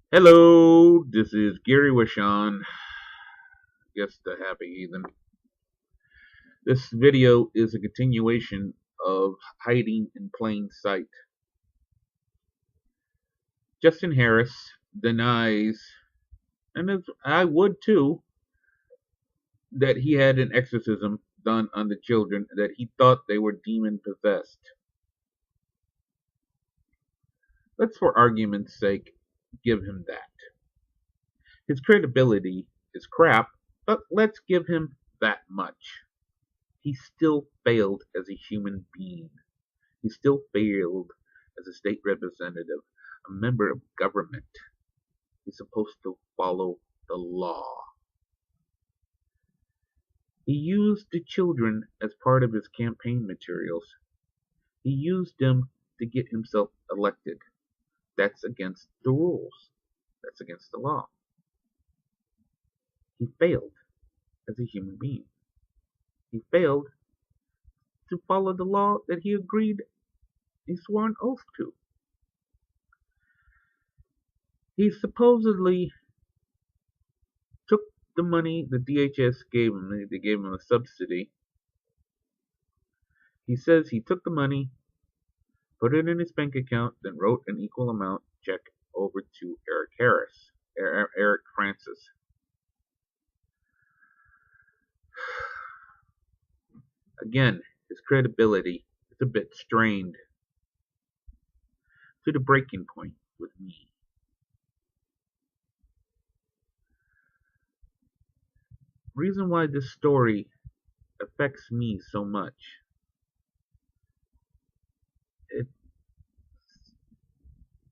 Hello, this is Gary Wishon, guess the Happy Heathen. This video is a continuation of Hiding in Plain Sight. Justin Harris denies, and I would too, that he had an exorcism done on the children, that he thought they were demon possessed. Let's, for argument's sake, give him that. His credibility is crap, but let's give him that much. He still failed as a human being. He still failed as a state representative, a member of government. He's supposed to follow the law. He used the children as part of his campaign materials. He used them to get himself elected. That's against the rules. That's against the law. He failed as a human being. He failed to follow the law that he agreed, he swore an oath to. He supposedly took the money the DHS gave him. They gave him a subsidy. He says he took the money, put it in his bank account, then wrote an equal amount check over to Eric Francis. Again, his credibility is a bit strained to the breaking point with me. Reason why this story affects me so much.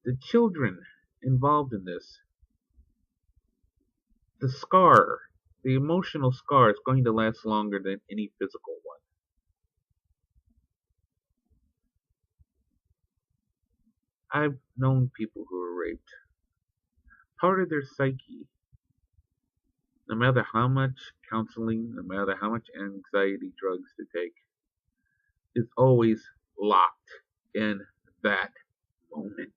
The children involved in this, the scar, the emotional scar is going to last longer than any physical one. I've known people who were raped. Part of their psyche, no matter how much counseling, no matter how much anxiety drugs they take, is always locked in that moment.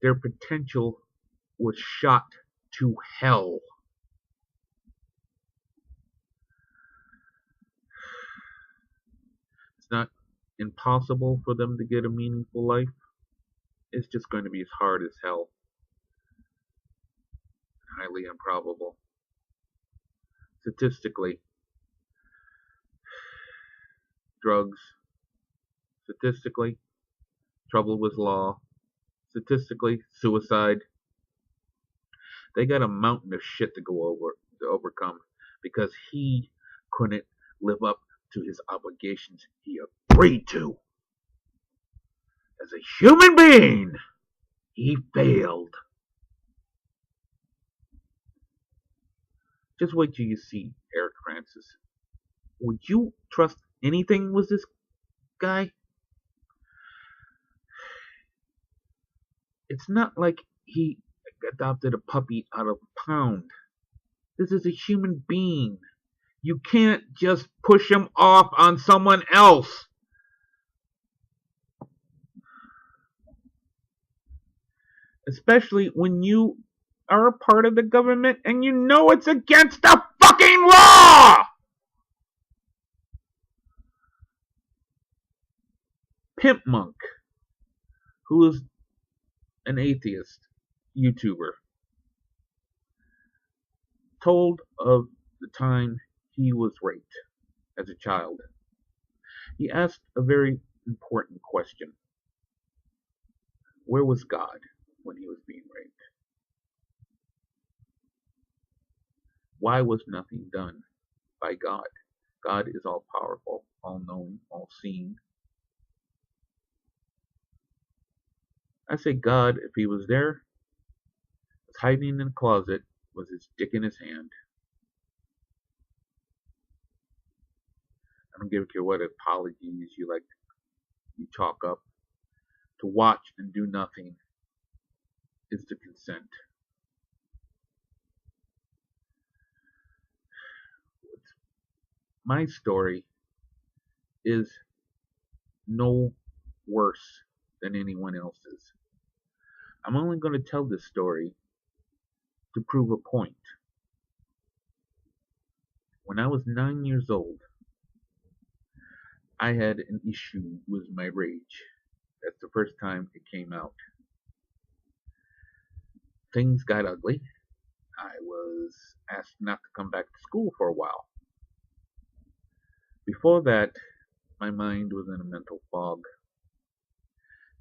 Their potential was shot to hell. It's not impossible for them to get a meaningful life. It's just going to be as hard as hell. Highly improbable. Statistically, drugs. Statistically, trouble with law. Statistically, suicide. They got a mountain of shit to overcome because he couldn't live up to his obligations he agreed to. As a human being, he failed. Just wait till you see Eric Francis. Would you trust anything with this guy? It's not like he adopted a puppy out of a pound. This is a human being. You can't just push him off on someone else. Especially when you are a part of the government and you know it's against the fucking law! Pimp Monk, who is an atheist YouTuber, told of the time he was raped as a child. He asked a very important question. Where was God when he was being raped? Why was nothing done by God? God is all powerful, all knowing, all seeing. I say God, if he was there, was hiding in a closet, with his dick in his hand. I don't give a care what apologies you chalk up. To watch and do nothing is to consent. My story is no worse than anyone else's. I'm only going to tell this story to prove a point. When I was 9 years old, I had an issue with my rage. That's the first time it came out. Things got ugly. I was asked not to come back to school for a while. Before that, my mind was in a mental fog.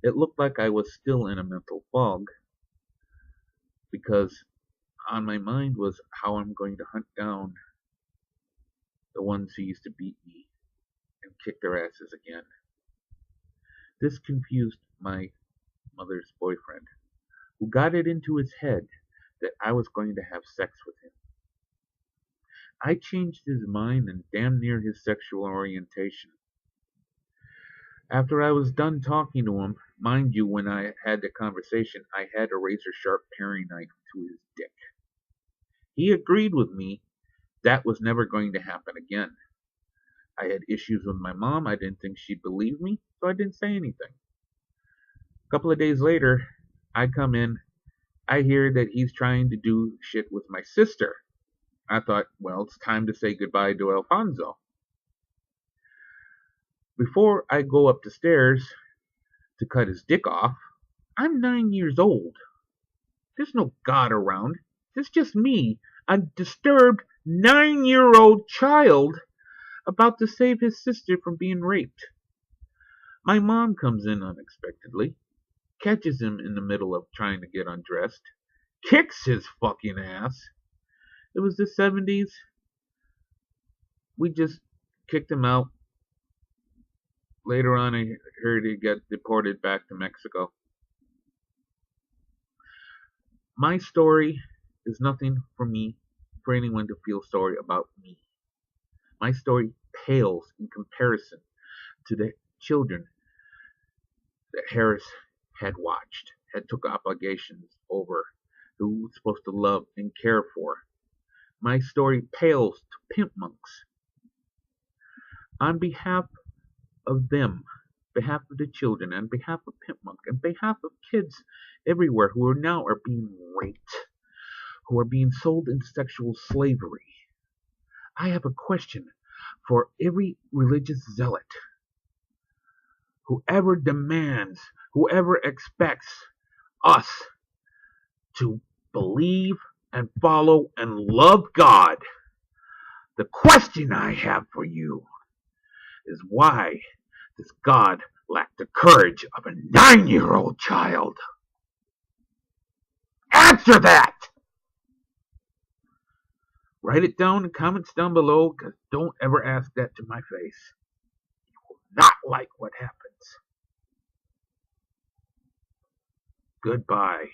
It looked like I was still in a mental fog because on my mind was how I'm going to hunt down the ones who used to beat me and kick their asses again. This confused my mother's boyfriend, who got it into his head that I was going to have sex with him. I changed his mind and damn near his sexual orientation. After I was done talking to him, mind you, when I had the conversation, I had a razor sharp paring knife to his dick. He agreed with me that was never going to happen again. I had issues with my mom. I didn't think she'd believe me, so I didn't say anything. A couple of days later, I come in. I hear that he's trying to do shit with my sister. I thought, well, it's time to say goodbye to Alfonso. Before I go up the stairs to cut his dick off, I'm 9 years old. There's no God around. It's just me, a disturbed 9-year-old child about to save his sister from being raped. My mom comes in unexpectedly, catches him in the middle of trying to get undressed, kicks his fucking ass. It was the 70s. We just kicked him out. Later on, I heard he got deported back to Mexico. My story is nothing for anyone to feel sorry about me. My story pales in comparison to the children that Harris had watched, had took obligations over, who was supposed to love and care for. My story pales to pimp monks. On behalf of them, behalf of the children, on behalf of Pimp Monk, on behalf of kids everywhere who are now being raped, who are being sold into sexual slavery, I have a question for every religious zealot. Whoever demands, whoever expects us to believe and follow and love God, the question I have for you is why does God lack the courage of a 9-year-old child? Answer that! Write it down in the comments down below, because don't ever ask that to my face. You will not like what happens. Goodbye.